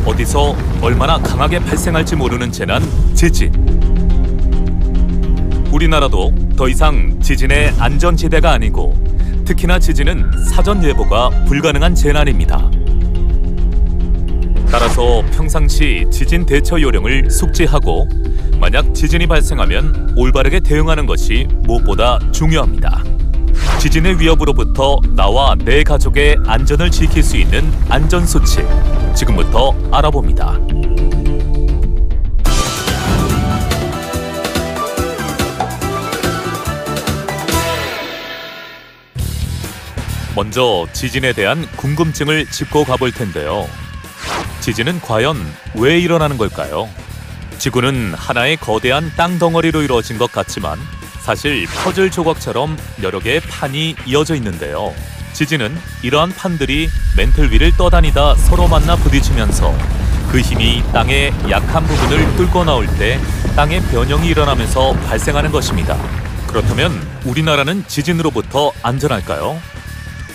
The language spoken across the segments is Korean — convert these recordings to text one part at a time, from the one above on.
어디서 얼마나 강하게 발생할지 모르는 재난, 지진. 우리나라도 더 이상 지진의 안전지대가 아니고 특히나 지진은 사전 예보가 불가능한 재난입니다. 따라서 평상시 지진 대처 요령을 숙지하고 만약 지진이 발생하면 올바르게 대응하는 것이 무엇보다 중요합니다. 지진의 위협으로부터 나와 내 가족의 안전을 지킬 수 있는 안전수칙, 지금부터 알아봅니다. 먼저 지진에 대한 궁금증을 짚고 가볼 텐데요. 지진은 과연 왜 일어나는 걸까요? 지구는 하나의 거대한 땅 덩어리로 이루어진 것 같지만 사실 퍼즐 조각처럼 여러 개의 판이 이어져 있는데요. 지진은 이러한 판들이 맨틀 위를 떠다니다 서로 만나 부딪히면서 그 힘이 땅의 약한 부분을 뚫고 나올 때 땅의 변형이 일어나면서 발생하는 것입니다. 그렇다면 우리나라는 지진으로부터 안전할까요?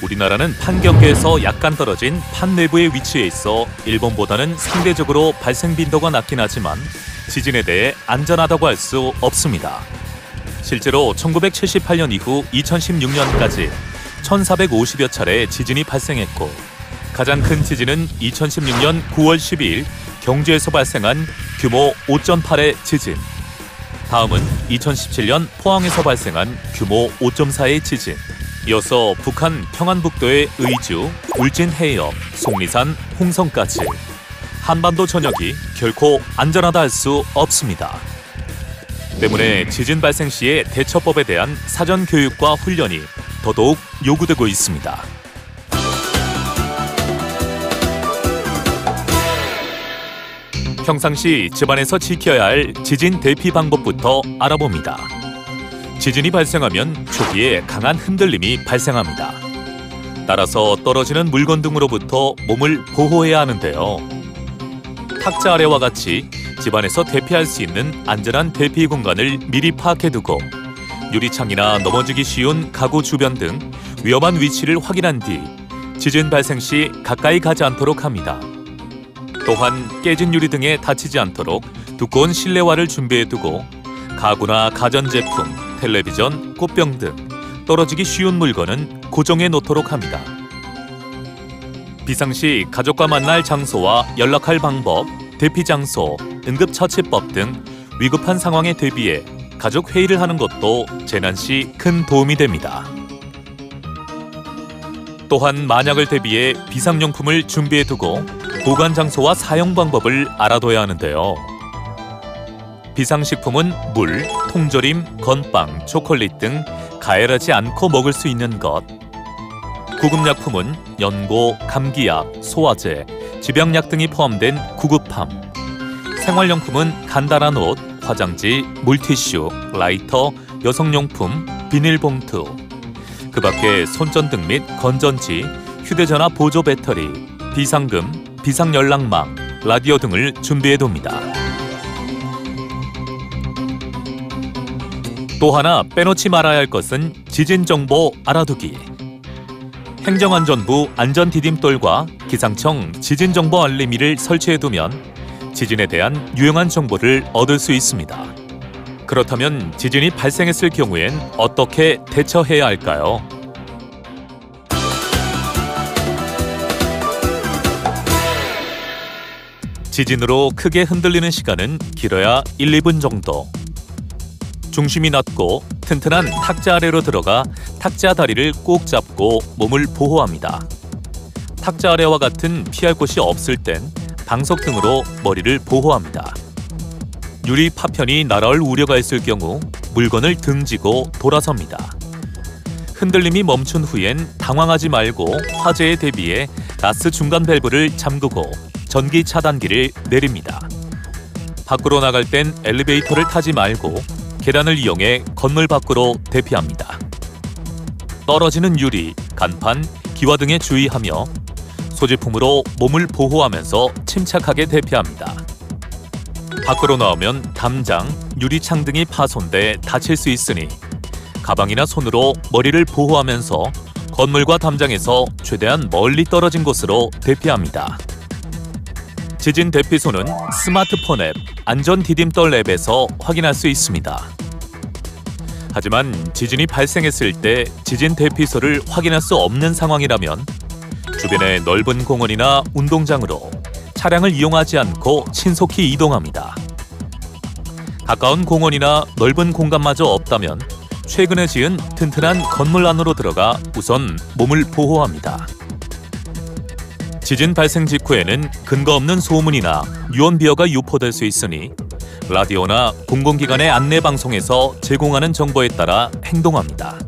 우리나라는 판 경계에서 약간 떨어진 판 내부에 위치해 있어 일본보다는 상대적으로 발생 빈도가 낮긴 하지만 지진에 대해 안전하다고 할 수 없습니다. 실제로 1978년 이후 2016년까지 1450여 차례 지진이 발생했고 가장 큰 지진은 2016년 9월 12일 경주에서 발생한 규모 5.8의 지진. 다음은 2017년 포항에서 발생한 규모 5.4의 지진. 이어서 북한 평안북도의 의주, 울진해협, 속리산, 홍성까지. 한반도 전역이 결코 안전하다 할 수 없습니다. 때문에 지진 발생 시의 대처법에 대한 사전 교육과 훈련이 더더욱 요구되고 있습니다. 평상시 집안에서 지켜야 할 지진 대피 방법부터 알아봅니다. 지진이 발생하면 초기에 강한 흔들림이 발생합니다. 따라서 떨어지는 물건 등으로부터 몸을 보호해야 하는데요. 탁자 아래와 같이 집안에서 대피할 수 있는 안전한 대피 공간을 미리 파악해두고 유리창이나 넘어지기 쉬운 가구 주변 등 위험한 위치를 확인한 뒤 지진 발생 시 가까이 가지 않도록 합니다. 또한 깨진 유리 등에 다치지 않도록 두꺼운 실내화를 준비해두고 가구나 가전제품, 텔레비전, 꽃병 등 떨어지기 쉬운 물건은 고정해 놓도록 합니다. 비상시 가족과 만날 장소와 연락할 방법, 대피 장소, 응급처치법 등 위급한 상황에 대비해 가족 회의를 하는 것도 재난 시 큰 도움이 됩니다. 또한 만약을 대비해 비상용품을 준비해두고 보관 장소와 사용 방법을 알아둬야 하는데요. 비상식품은 물, 통조림, 건빵, 초콜릿 등 가열하지 않고 먹을 수 있는 것. 구급약품은 연고, 감기약, 소화제, 지병약 등이 포함된 구급함. 생활용품은 간단한 옷, 화장지, 물티슈, 라이터, 여성용품, 비닐봉투. 그 밖에 손전등 및 건전지, 휴대전화 보조 배터리, 비상금, 비상연락망, 라디오 등을 준비해둡니다. 또 하나 빼놓지 말아야 할 것은 지진정보 알아두기. 행정안전부 안전디딤돌과 기상청 지진정보 알림이를 설치해두면 지진에 대한 유용한 정보를 얻을 수 있습니다. 그렇다면 지진이 발생했을 경우엔 어떻게 대처해야 할까요? 지진으로 크게 흔들리는 시간은 길어야 1, 2분 정도. 중심이 낮고 튼튼한 탁자 아래로 들어가 탁자 다리를 꼭 잡고 몸을 보호합니다. 탁자 아래와 같은 피할 곳이 없을 땐 방석 등으로 머리를 보호합니다. 유리 파편이 날아올 우려가 있을 경우 물건을 등지고 돌아섭니다. 흔들림이 멈춘 후엔 당황하지 말고 화재에 대비해 가스 중간 밸브를 잠그고 전기 차단기를 내립니다. 밖으로 나갈 땐 엘리베이터를 타지 말고 계단을 이용해 건물 밖으로 대피합니다. 떨어지는 유리, 간판, 기와 등에 주의하며 소지품으로 몸을 보호하면서 침착하게 대피합니다. 밖으로 나오면 담장, 유리창 등이 파손돼 다칠 수 있으니 가방이나 손으로 머리를 보호하면서 건물과 담장에서 최대한 멀리 떨어진 곳으로 대피합니다. 지진 대피소는 스마트폰 앱 안전 디딤돌 앱에서 확인할 수 있습니다. 하지만 지진이 발생했을 때 지진 대피소를 확인할 수 없는 상황이라면 주변의 넓은 공원이나 운동장으로 차량을 이용하지 않고 신속히 이동합니다. 가까운 공원이나 넓은 공간마저 없다면 최근에 지은 튼튼한 건물 안으로 들어가 우선 몸을 보호합니다. 지진 발생 직후에는 근거 없는 소문이나 유언비어가 유포될 수 있으니 라디오나 공공기관의 안내방송에서 제공하는 정보에 따라 행동합니다.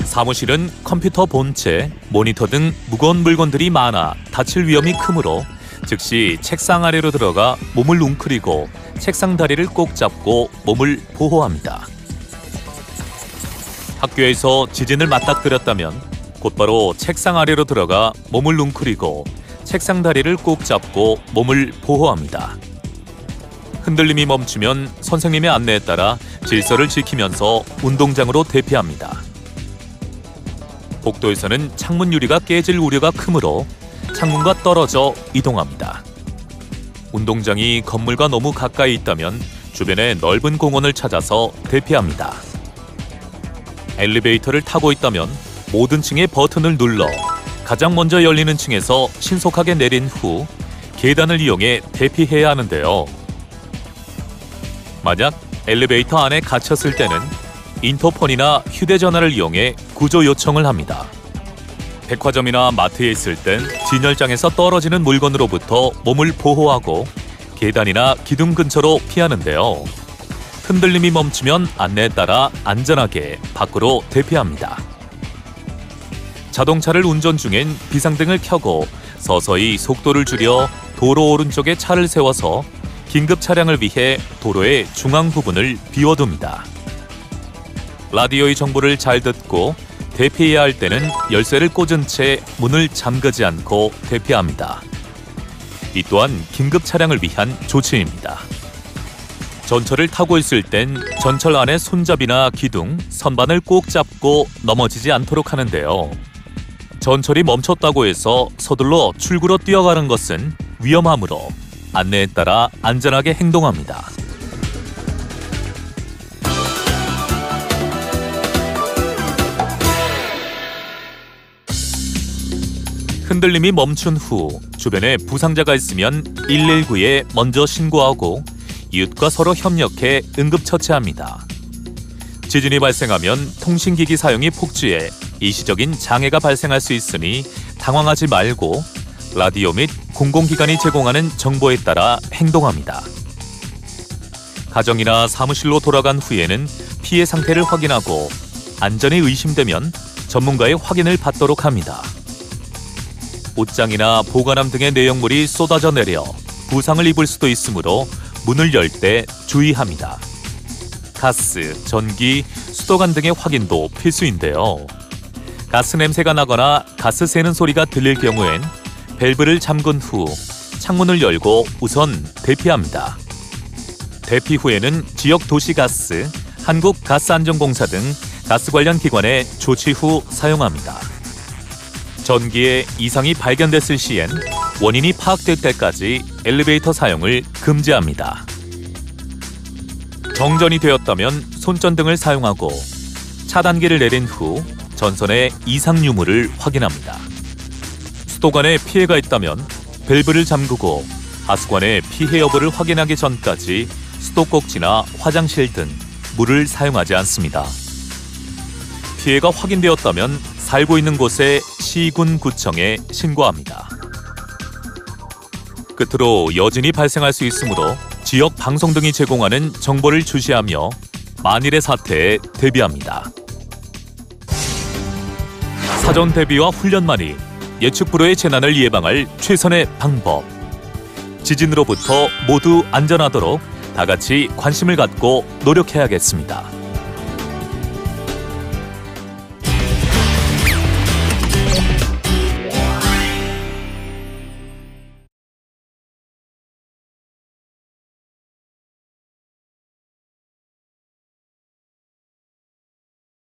사무실은 컴퓨터 본체, 모니터 등 무거운 물건들이 많아 다칠 위험이 크므로 즉시 책상 아래로 들어가 몸을 웅크리고 책상 다리를 꼭 잡고 몸을 보호합니다. 학교에서 지진을 맞닥뜨렸다면 곧바로 책상 아래로 들어가 몸을 웅크리고 책상 다리를 꼭 잡고 몸을 보호합니다. 흔들림이 멈추면 선생님의 안내에 따라 질서를 지키면서 운동장으로 대피합니다. 복도에서는 창문 유리가 깨질 우려가 크므로 창문과 떨어져 이동합니다. 운동장이 건물과 너무 가까이 있다면 주변의 넓은 공원을 찾아서 대피합니다. 엘리베이터를 타고 있다면 모든 층의 버튼을 눌러 가장 먼저 열리는 층에서 신속하게 내린 후 계단을 이용해 대피해야 하는데요. 만약 엘리베이터 안에 갇혔을 때는 인터폰이나 휴대전화를 이용해 구조 요청을 합니다. 백화점이나 마트에 있을 땐 진열장에서 떨어지는 물건으로부터 몸을 보호하고 계단이나 기둥 근처로 피하는데요. 흔들림이 멈추면 안내에 따라 안전하게 밖으로 대피합니다. 자동차를 운전 중엔 비상등을 켜고 서서히 속도를 줄여 도로 오른쪽에 차를 세워서 긴급 차량을 위해 도로의 중앙 부분을 비워둡니다. 라디오의 정보를 잘 듣고 대피해야 할 때는 열쇠를 꽂은 채 문을 잠그지 않고 대피합니다. 이 또한 긴급 차량을 위한 조치입니다. 전철을 타고 있을 땐 전철 안의 손잡이나 기둥, 선반을 꼭 잡고 넘어지지 않도록 하는데요. 전철이 멈췄다고 해서 서둘러 출구로 뛰어가는 것은 위험하므로 안내에 따라 안전하게 행동합니다. 흔들림이 멈춘 후 주변에 부상자가 있으면 119에 먼저 신고하고 이웃과 서로 협력해 응급처치합니다. 지진이 발생하면 통신기기 사용이 폭주해 일시적인 장애가 발생할 수 있으니 당황하지 말고 라디오 및 공공기관이 제공하는 정보에 따라 행동합니다. 가정이나 사무실로 돌아간 후에는 피해 상태를 확인하고 안전이 의심되면 전문가의 확인을 받도록 합니다. 옷장이나 보관함 등의 내용물이 쏟아져 내려 부상을 입을 수도 있으므로 문을 열 때 주의합니다. 가스, 전기, 수도관 등의 확인도 필수인데요. 가스 냄새가 나거나 가스 새는 소리가 들릴 경우엔 밸브를 잠근 후 창문을 열고 우선 대피합니다. 대피 후에는 지역 도시가스, 한국가스안전공사 등 가스 관련 기관에 조치 후 사용합니다. 전기에 이상이 발견됐을 시엔 원인이 파악될 때까지 엘리베이터 사용을 금지합니다. 정전이 되었다면 손전등을 사용하고 차단기를 내린 후 전선의 이상 유무를 확인합니다. 수도관에 피해가 있다면 밸브를 잠그고 하수관의 피해 여부를 확인하기 전까지 수도꼭지나 화장실 등 물을 사용하지 않습니다. 피해가 확인되었다면 살고 있는 곳에 시군구청에 신고합니다. 끝으로 여진이 발생할 수 있으므로 지역 방송 등이 제공하는 정보를 주시하며 만일의 사태에 대비합니다. 사전 대비와 훈련만이 예측 불허의 재난을 예방할 최선의 방법. 지진으로부터 모두 안전하도록 다 같이 관심을 갖고 노력해야겠습니다.